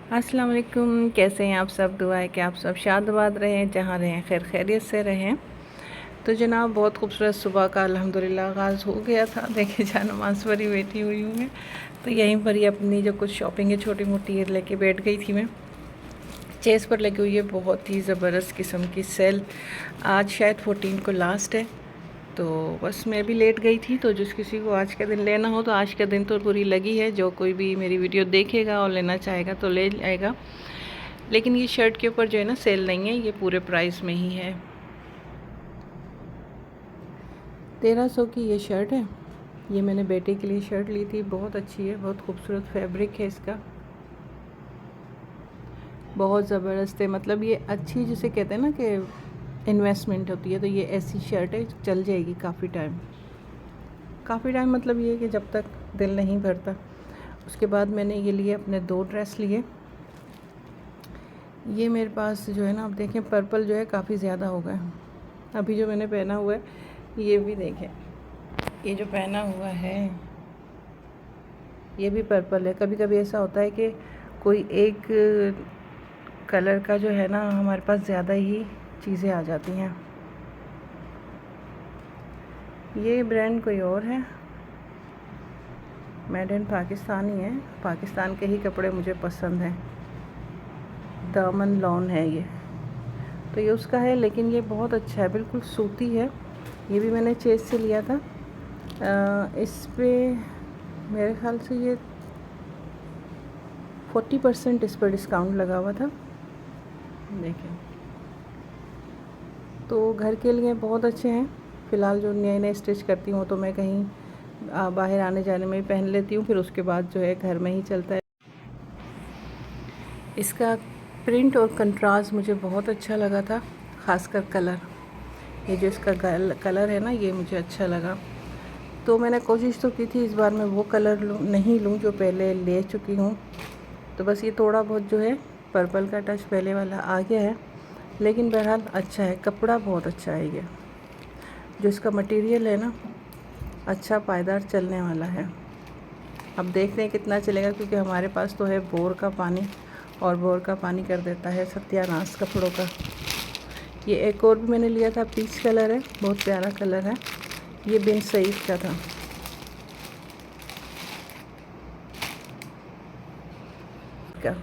अस्सलाम वालेकुम। कैसे हैं आप सब? दुआ है कि आप सब शादबाद रहें, जहाँ रहें खैर खैरियत से रहें। तो जनाब, बहुत खूबसूरत सुबह का अल्हम्दुलिल्लाह आगाज़ हो गया था। देखिए जहाँ नमाज़ पर ही बैठी हुई हूँ मैं, तो यहीं पर ही अपनी जो कुछ शॉपिंग है छोटी मोटी लेके बैठ गई थी मैं। चेस पर लगी हुई है बहुत ही ज़बरदस्त किस्म की सेल। आज शायद 14 को लास्ट है, तो बस मैं भी लेट गई थी। तो जिस किसी को आज का दिन लेना हो तो आज का दिन तो पूरी लगी है। जो कोई भी मेरी वीडियो देखेगा और लेना चाहेगा तो ले जाएगा। लेकिन ये शर्ट के ऊपर जो है ना सेल नहीं है, ये पूरे प्राइस में ही है। 1300 की ये शर्ट है। ये मैंने बेटे के लिए शर्ट ली थी, बहुत अच्छी है, बहुत खूबसूरत फैब्रिक है इसका, बहुत ज़बरदस्त है। मतलब ये अच्छी जिसे कहते हैं ना कि इन्वेस्टमेंट होती है, तो ये ऐसी शर्ट है चल जाएगी काफ़ी टाइम। काफ़ी टाइम मतलब ये है कि जब तक दिल नहीं भरता। उसके बाद मैंने ये लिए अपने 2 ड्रेस लिए। ये मेरे पास जो है ना, आप देखें पर्पल जो है काफ़ी ज़्यादा हो गया है। अभी जो मैंने पहना हुआ है ये भी देखें, ये जो पहना हुआ है ये भी पर्पल है। कभी कभी ऐसा होता है कि कोई एक कलर का जो है ना हमारे पास ज़्यादा ही चीज़ें आ जाती हैं। ये ब्रांड कोई और है, मेड इन पाकिस्तान ही है। पाकिस्तान के ही कपड़े मुझे पसंद हैं। दामन लॉन है ये, तो ये उसका है, लेकिन ये बहुत अच्छा है, बिल्कुल सूती है। ये भी मैंने चेस से लिया था। इस पे मेरे ख्याल से ये 40% इस पर डिस्काउंट लगा हुआ था। देखें, तो घर के लिए बहुत अच्छे हैं। फ़िलहाल जो नए नए स्टिच करती हूँ तो मैं कहीं बाहर आने जाने में ही पहन लेती हूँ, फिर उसके बाद जो है घर में ही चलता है। इसका प्रिंट और कंट्रास्ट मुझे बहुत अच्छा लगा था, ख़ासकर कलर। ये जो इसका कलर है ना, ये मुझे अच्छा लगा। तो मैंने कोशिश तो की थी इस बार मैं वो कलर नहीं लूँ जो पहले ले चुकी हूँ। तो बस ये थोड़ा बहुत जो है पर्पल का टच पहले वाला आ गया है, लेकिन बहरहाल अच्छा है। कपड़ा बहुत अच्छा है। ये जो इसका मटेरियल है ना, अच्छा पायदार चलने वाला है। अब देखते हैं कितना चलेगा, क्योंकि हमारे पास तो है बोर का पानी, और बोर का पानी कर देता है सत्यानाश कपड़ों का। ये एक और भी मैंने लिया था, पीच कलर है, बहुत प्यारा कलर है। ये बिन सईद का था। का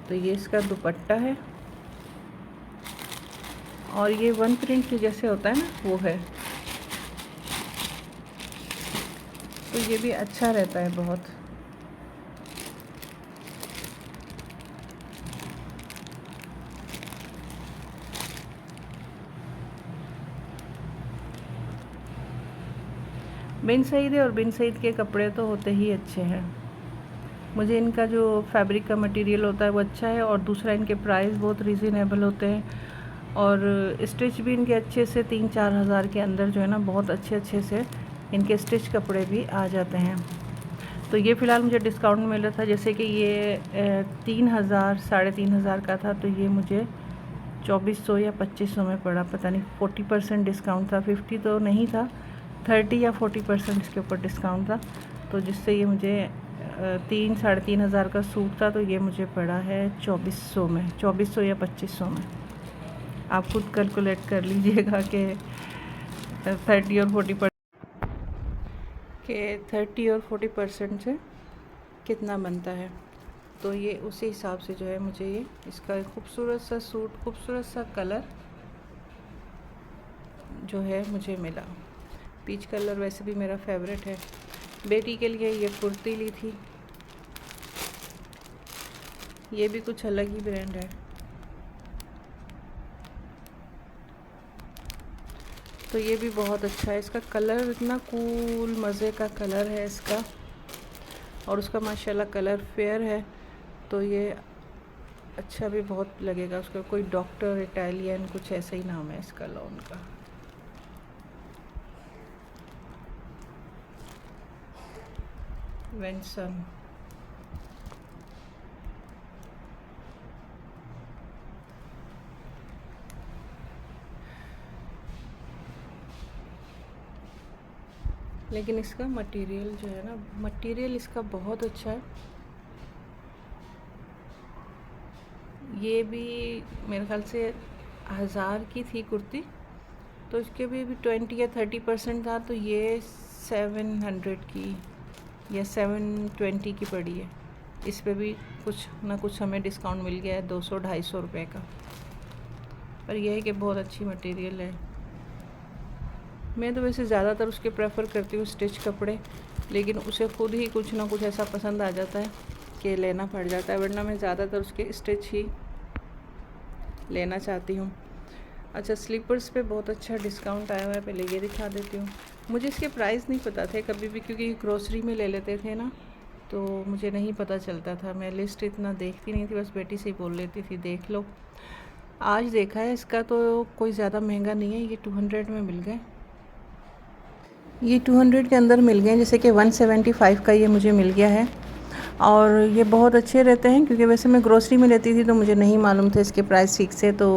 तो ये इसका दुपट्टा है, और ये वन प्रिंट जैसे होता है ना वो है। तो ये भी अच्छा रहता है बहुत। बिन सईद है, और बिन सईद के कपड़े तो होते ही अच्छे हैं। मुझे इनका जो फैब्रिक का मटेरियल होता है वो अच्छा है, और दूसरा इनके प्राइस बहुत रीज़नेबल होते हैं, और स्टिच भी इनके अच्छे से 3-4 हज़ार के अंदर जो है ना बहुत अच्छे अच्छे से इनके स्टिच कपड़े भी आ जाते हैं। तो ये फ़िलहाल मुझे डिस्काउंट मिल रहा था, जैसे कि ये 3,000 3,500 का था, तो ये मुझे 2400 या 2500 में पड़ा, पता नहीं। 40% डिस्काउंट था, 50 तो नहीं था, 30 या 40% इसके ऊपर डिस्काउंट था। तो जिससे ये मुझे 3-3,500 का सूट था, तो ये मुझे पड़ा है 2400 में, 2400 या 2500 में। आप खुद कैलकुलेट कर लीजिएगा कि 30 और 40% से कितना बनता है। तो ये उसी हिसाब से जो है मुझे ये इसका खूबसूरत सा सूट, खूबसूरत सा कलर जो है मुझे मिला। पीच कलर वैसे भी मेरा फेवरेट है। बेटी के लिए ये कुर्ती ली थी, ये भी कुछ अलग ही ब्रांड है। तो ये भी बहुत अच्छा है। इसका कलर इतना कूल मज़े का कलर है इसका, और उसका माशाल्लाह कलर फेयर है, तो ये अच्छा भी बहुत लगेगा। उसका कोई डॉक्टर इटालियन कुछ ऐसा ही नाम है इसका लॉन का। वेंसन। लेकिन इसका मटेरियल जो है ना, मटेरियल इसका बहुत अच्छा है। ये भी मेरे ख्याल से 1000 की थी कुर्ती, तो इसके भी 20 या 30% था, तो ये 700 की या 720 की पड़ी है। इस पे भी कुछ ना कुछ हमें डिस्काउंट मिल गया है, 200-250 रुपये का। पर यह है कि बहुत अच्छी मटेरियल है। मैं तो वैसे ज़्यादातर उसके प्रेफर करती हूँ स्टिच कपड़े, लेकिन उसे खुद ही कुछ ना कुछ ऐसा पसंद आ जाता है कि लेना पड़ जाता है, वरना मैं ज़्यादातर उसके स्टिच ही लेना चाहती हूँ। अच्छा, स्लीपर्स पे बहुत अच्छा डिस्काउंट आया हुआ है, पहले ये दिखा देती हूँ। मुझे इसके प्राइस नहीं पता थे कभी भी, क्योंकि ग्रोसरी में ले लेते थे ना, तो मुझे नहीं पता चलता था। मैं लिस्ट इतना देखती नहीं थी, बस बेटी से ही बोल लेती थी देख लो। आज देखा है इसका, तो कोई ज़्यादा महंगा नहीं है, ये 200 में मिल गए। ये 200 के अंदर मिल गए, जैसे कि 175 का ये मुझे मिल गया है। और ये बहुत अच्छे रहते हैं, क्योंकि वैसे मैं ग्रोसरी में लेती थी तो मुझे नहीं मालूम थे इसके प्राइस ठीक से। तो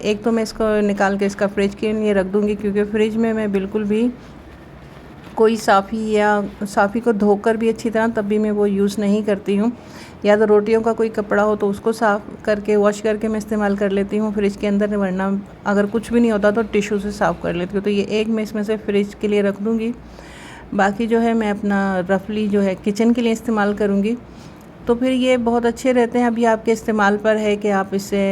एक तो मैं इसको निकाल के इसका फ्रिज के लिए रख दूँगी, क्योंकि फ्रिज में मैं बिल्कुल भी कोई साफ़ी या साफ़ी को धोकर भी अच्छी तरह तब भी मैं वो यूज़ नहीं करती हूँ। या तो रोटियों का कोई कपड़ा हो तो उसको साफ़ करके वॉश करके मैं इस्तेमाल कर लेती हूँ फ्रिज के अंदर, वरना अगर कुछ भी नहीं होता तो टिश्यू से साफ़ कर लेती हूँ। तो ये एक मैं इसमें से फ्रिज के लिए रख दूँगी, बाकी जो है मैं अपना रफली जो है किचन के लिए इस्तेमाल करूँगी। तो फिर ये बहुत अच्छे रहते हैं। अभी आपके इस्तेमाल पर है कि आप इसे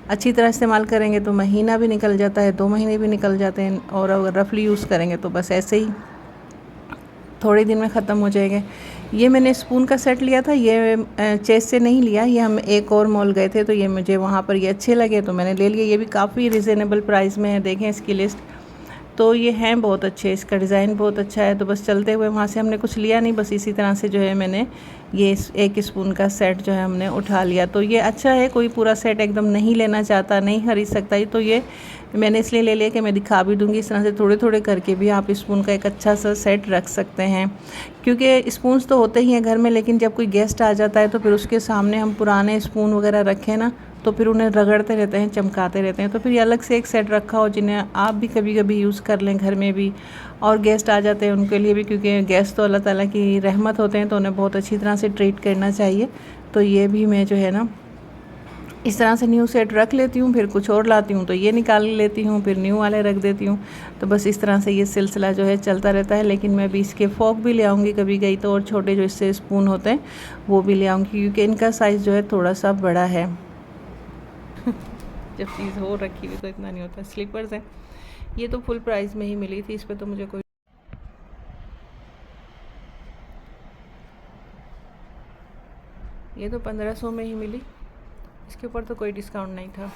अच्छी तरह इस्तेमाल करेंगे तो महीना भी निकल जाता है, 2 महीने भी निकल जाते हैं, और अगर रफली यूज़ करेंगे तो बस ऐसे ही थोड़े दिन में ख़त्म हो जाएंगे। ये मैंने स्पून का सेट लिया था, ये चेस से नहीं लिया, ये हम एक और मॉल गए थे तो ये मुझे वहाँ पर ये अच्छे लगे तो मैंने ले लिए। ये भी काफ़ी रिजनेबल प्राइस में है, देखें इसकी लिस्ट। तो ये हैं बहुत अच्छे, इसका डिज़ाइन बहुत अच्छा है। तो बस चलते हुए वहाँ से हमने कुछ लिया नहीं, बस इसी तरह से जो है मैंने ये एक स्पून का सेट जो है हमने उठा लिया। तो ये अच्छा है, कोई पूरा सेट एकदम नहीं लेना चाहता, नहीं खरीद सकता, तो ये मैंने इसलिए ले लिया कि मैं दिखा भी दूँगी। इस तरह से थोड़े थोड़े करके भी आप स्पून का एक अच्छा सा सेट रख सकते हैं, क्योंकि स्पून्स तो होते ही हैं घर में, लेकिन जब कोई गेस्ट आ जाता है तो फिर उसके सामने हम पुराने स्पून वगैरह रखें ना, तो फिर उन्हें रगड़ते रहते हैं, चमकाते रहते हैं। तो फिर ये अलग से एक सेट रखा हो जिन्हें आप भी कभी कभी यूज़ कर लें घर में भी, और गेस्ट आ जाते हैं उनके लिए भी, क्योंकि गेस्ट तो अल्लाह ताला की रहमत होते हैं, तो उन्हें बहुत अच्छी तरह से ट्रीट करना चाहिए। तो ये भी मैं जो है ना इस तरह से न्यू सेट रख लेती हूँ, फिर कुछ और लाती हूँ तो ये निकाल लेती हूँ, फिर न्यू वाले रख देती हूँ। तो बस इस तरह से ये सिलसिला जो है चलता रहता है। लेकिन मैं भी इसके फॉक भी ले आऊँगी कभी गई तो, और छोटे जो इससे स्पून होते हैं वो भी ले आऊँगी, क्योंकि इनका साइज़ जो है थोड़ा सा बड़ा है। जब चीज़ हो रखी हुई तो इतना नहीं होता। स्लीपर्स हैं, ये तो फुल प्राइस में ही मिली थी, इस पर तो मुझे कोई, ये तो 1500 में ही मिली, इसके ऊपर तो कोई डिस्काउंट नहीं था।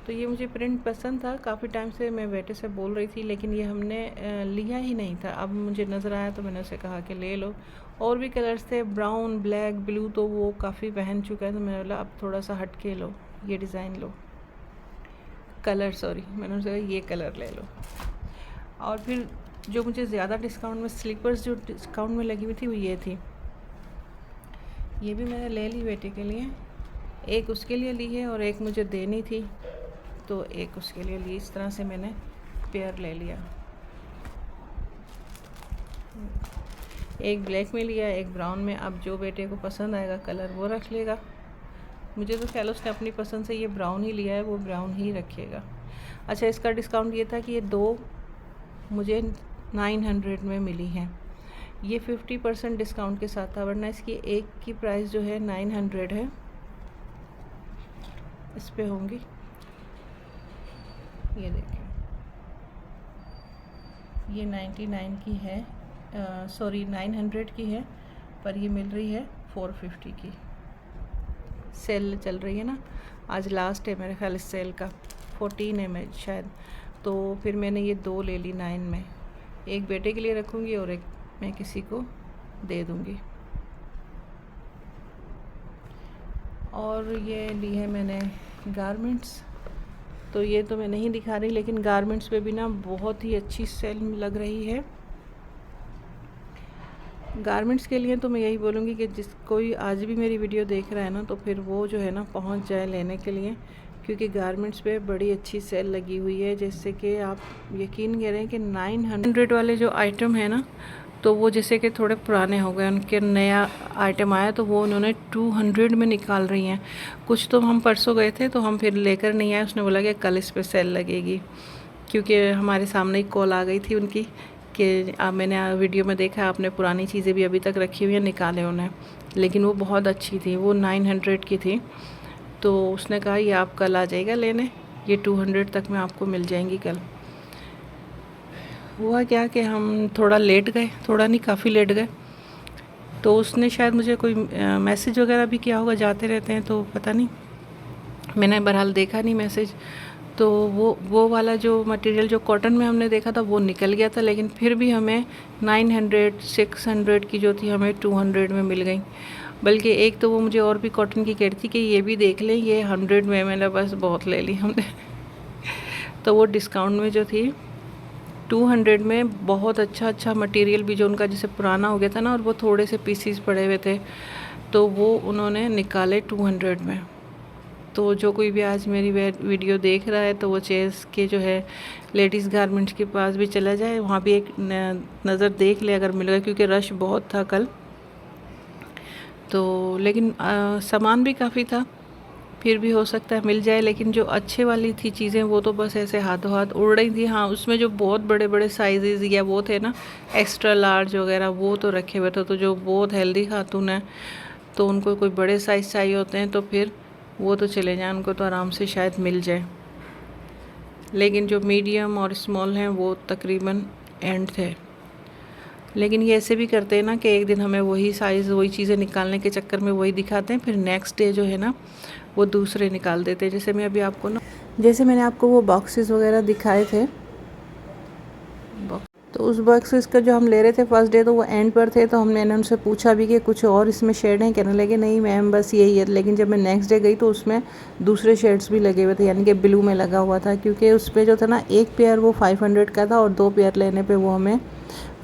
तो ये मुझे प्रिंट पसंद था, काफ़ी टाइम से मैं बेटे से बोल रही थी, लेकिन ये हमने लिया ही नहीं था। अब मुझे नज़र आया तो मैंने उसे कहा कि ले लो। और भी कलर्स थे, ब्राउन, ब्लैक, ब्लू, तो वो काफ़ी पहन चुका है, तो मैंने बोला अब थोड़ा सा हट के लो, ये डिज़ाइन लो, कलर सॉरी, मैंने उसे कहा ये कलर ले लो। और फिर जो मुझे ज़्यादा डिस्काउंट में स्लीपर्स जो डिस्काउंट में लगी हुई थी वो ये थी, ये भी मैंने ले ली बेटे के लिए, एक उसके लिए ली है और एक मुझे देनी थी तो एक उसके लिए ली। इस तरह से मैंने पेयर ले लिया, एक ब्लैक में लिया, एक ब्राउन में। अब जो बेटे को पसंद आएगा कलर वो रख लेगा। मुझे तो ख्याल उसने अपनी पसंद से ये ब्राउन ही लिया है, वो ब्राउन ही रखेगा। अच्छा, इसका डिस्काउंट ये था कि ये 2 मुझे 900 में मिली हैं, ये 50% डिस्काउंट के साथ था, वरना इसकी एक की प्राइस जो है 900 है। इस पे होंगी, ये देखें, ये 99 की है, सॉरी 900 की है, पर ये मिल रही है 450 की। सेल चल रही है ना, आज लास्ट है मेरे ख्याल इस सेल का, 14 है मैं शायद। तो फिर मैंने ये 2 ले ली 9 में, एक बेटे के लिए रखूँगी और एक मैं किसी को दे दूँगी। और ये ली है मैंने गारमेंट्स, तो ये तो मैं नहीं दिखा रही, लेकिन गारमेंट्स पे भी ना बहुत ही अच्छी सेल लग रही है। गारमेंट्स के लिए तो मैं यही बोलूँगी कि जिस कोई आज भी मेरी वीडियो देख रहा है ना, तो फिर वो जो है ना पहुँच जाए लेने के लिए, क्योंकि गारमेंट्स पे बड़ी अच्छी सेल लगी हुई है। जैसे कि आप यकीन करें कि 900 वाले जो आइटम है ना, तो वो जैसे कि थोड़े पुराने हो गए, उनके नया आइटम आया तो वो उन्होंने 200 में निकाल रही हैं। कुछ तो हम परसों गए थे तो हम फिर लेकर नहीं आए, उसने बोला कि कल इस पर सेल लगेगी, क्योंकि हमारे सामने ही कॉल आ गई थी उनकी कि मैंने वीडियो में देखा आपने पुरानी चीज़ें भी अभी तक रखी हुई हैं, निकाले उन्हें। लेकिन वो बहुत अच्छी थी, वो 900 की थी। तो उसने कहा ये आप कल आ जाइएगा लेने, ये 200 तक में आपको मिल जाएंगी कल। हुआ क्या कि हम थोड़ा लेट गए, थोड़ा नहीं काफ़ी लेट गए, तो उसने शायद मुझे कोई मैसेज वगैरह भी किया होगा, जाते रहते हैं तो पता नहीं, मैंने बहरहाल देखा नहीं मैसेज। तो वो वाला जो मटेरियल जो कॉटन में हमने देखा था वो निकल गया था, लेकिन फिर भी हमें 900 600 की जो थी हमें 200 में मिल गई। बल्कि एक तो वो मुझे और भी कॉटन की कह रही थी कि ये भी देख लें, ये 100 में, मैंने बस बहुत ले ली हमने तो वो डिस्काउंट में जो थी 200 में बहुत अच्छा मटेरियल भी जो उनका जैसे पुराना हो गया था ना, और वो थोड़े से पीसीस पड़े हुए थे, तो वो उन्होंने निकाले 200 में। तो जो कोई भी आज मेरी वीडियो देख रहा है तो वो चेयर्स के जो है लेडीज़ गारमेंट्स के पास भी चला जाए, वहाँ भी एक नज़र देख ले अगर मिल गया, क्योंकि रश बहुत था कल तो। लेकिन सामान भी काफ़ी था, फिर भी हो सकता है मिल जाए। लेकिन जो अच्छे वाली थी चीज़ें वो तो बस ऐसे हाथों हाथ उड़ रही थी। हाँ, उसमें जो बहुत बड़े बड़े साइजेज़ या वो थे ना, एक्स्ट्रा लार्ज वगैरह, वो तो रखे हुए थे। तो जो बहुत हेल्दी खातून है तो उनको कोई बड़े साइज़ चाहिए होते हैं तो फिर वो तो चले जाएं, उनको तो आराम से शायद मिल जाए। लेकिन जो मीडियम और स्मॉल हैं वो तकरीबन एंड थे। लेकिन ये ऐसे भी करते हैं ना कि एक दिन हमें वही साइज़ वही चीज़ें निकालने के चक्कर में वही दिखाते हैं, फिर नेक्स्ट डे जो है ना वो दूसरे निकाल देते हैं। जैसे मैंने आपको वो बॉक्सेस वगैरह दिखाए थे, तो उस बॉक्सेस का जो हम ले रहे थे फर्स्ट डे तो वो एंड पर थे, तो मैंने उनसे पूछा भी कि कुछ और इसमें शेड हैं, कहने लगे नहीं मैम बस यही है। लेकिन जब मैं नेक्स्ट डे गई तो उसमें दूसरे शेड्स भी लगे हुए थे, यानी कि ब्लू में लगा हुआ था, क्योंकि उस पर जो था ना एक पेयर वो 500 का था और 2 पेयर लेने पे वो हमें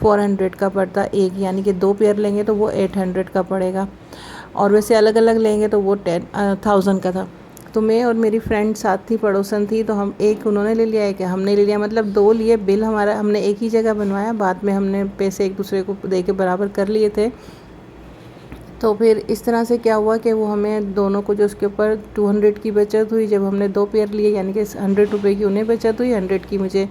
400 का पड़ता एक, यानी कि 2 पेयर लेंगे तो वो 800 का पड़ेगा, और वैसे अलग अलग लेंगे तो वो 10,000 का था। तो मैं और मेरी फ्रेंड साथ थी, पड़ोसन थी, तो हम एक उन्होंने ले लिया, एक हमने ले लिया, मतलब 2 लिए। बिल हमारा हमने एक ही जगह बनवाया, बाद में हमने पैसे एक दूसरे को दे के बराबर कर लिए थे। तो फिर इस तरह से क्या हुआ कि वो हमें दोनों को जो उसके ऊपर 200 की बचत हुई जब हमने 2 पेयर लिए, यानी कि 100 रुपये की उन्हें बचत हुई, 100 की मुझे,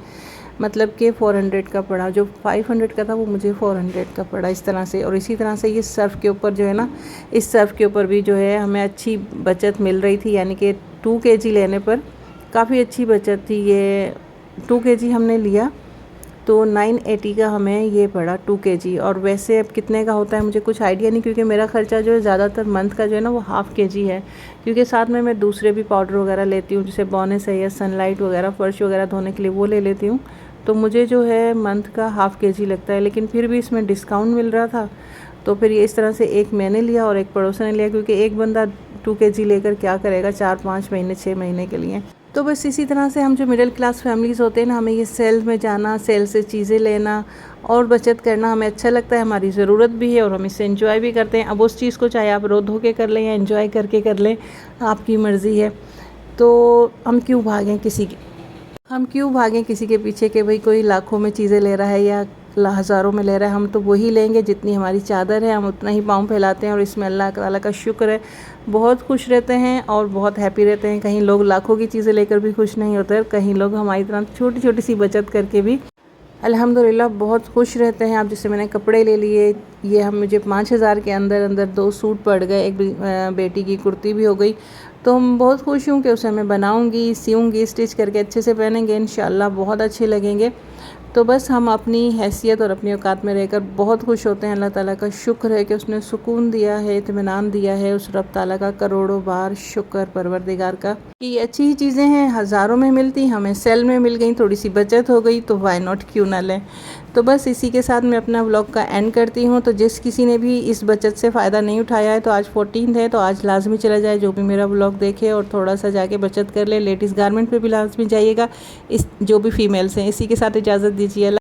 मतलब कि 400 का पड़ा। जो 500 का था वो मुझे 400 का पड़ा, इस तरह से। और इसी तरह से ये सर्फ़ के ऊपर जो है ना, इस सर्फ़ के ऊपर भी जो है हमें अच्छी बचत मिल रही थी, यानी कि 2 kg लेने पर काफ़ी अच्छी बचत थी। ये 2 kg हमने लिया तो 980 का हमें ये पड़ा 2 kg। और वैसे अब कितने का होता है मुझे कुछ आइडिया नहीं, क्योंकि मेरा ख़र्चा जो है ज़्यादातर मंथ का जो है ना वो ½ kg है, क्योंकि साथ में मैं दूसरे भी पाउडर वगैरह लेती हूँ, जैसे बोनस है या सनलाइट वगैरह, फर्श वगैरह धोने के लिए वो ले लेती हूँ। तो मुझे जो है मंथ का ½ kg लगता है, लेकिन फिर भी इसमें डिस्काउंट मिल रहा था। तो फिर ये इस तरह से एक मैंने लिया और एक पड़ोसन ने लिया, क्योंकि एक बंदा 2 kg लेकर क्या करेगा 4-5 महीने 6 महीने के लिए। तो बस इसी तरह से हम जो मिडिल क्लास फैमिलीज़ होते हैं ना, हमें ये सेल में जाना, सेल से चीज़ें लेना और बचत करना हमें अच्छा लगता है, हमारी ज़रूरत भी है और हम इससे एंजॉय भी करते हैं। अब उस चीज़ को चाहे आप रो धो के कर लें या एंजॉय करके कर लें, आपकी मर्ज़ी है। तो हम क्यों भागें किसी के पीछे कि भाई कोई लाखों में चीज़ें ले रहा है या हज़ारों में ले रहा है। हम तो वही लेंगे जितनी हमारी चादर है, हम उतना ही पाँव फैलाते हैं और इसमें अल्लाह ताला का शुक्र है, बहुत खुश रहते हैं और बहुत हैप्पी रहते हैं। कहीं लोग लाखों की चीज़ें लेकर भी खुश नहीं होते, कहीं लोग हमारी तरह छोटी छोटी सी बचत करके भी अल्हम्दुलिल्लाह बहुत खुश रहते हैं। अब जैसे मैंने कपड़े ले लिए, ये हम मुझे 5000 के अंदर 2 सूट पड़ गए, एक बेटी की कुर्ती भी हो गई। तो हम बहुत खुश हूँ कि उसे मैं बनाऊँगी, सीऊँगी, स्टिच करके अच्छे से पहनेंगे, इंशाल्लाह बहुत अच्छे लगेंगे। तो बस हम अपनी हैसियत और अपनी औकात में रहकर बहुत खुश होते हैं। अल्लाह ताला का शुक्र है कि उसने सुकून दिया है, इत्मीनान दिया है। उस रब ताला का करोड़ों बार शुक्र परवरदिगार का कि ये अच्छी ही चीज़ें हैं, हज़ारों में मिलती, हमें सेल में मिल गई, थोड़ी सी बचत हो गई, तो वाई नॉट, क्यों ना लें। तो बस इसी के साथ मैं अपना व्लॉग का एंड करती हूँ। तो जिस किसी ने भी इस बचत से फ़ायदा नहीं उठाया है तो आज 14 है, तो आज लाजमी चला जाए, जो भी मेरा व्लॉग देखे और थोड़ा सा जाके बचत कर ले। लेडीज़ गारमेंट पे भी लाजमी जाइएगा, इस जो भी फीमेल्स हैं। इसी के साथ इजाज़त दीजिए।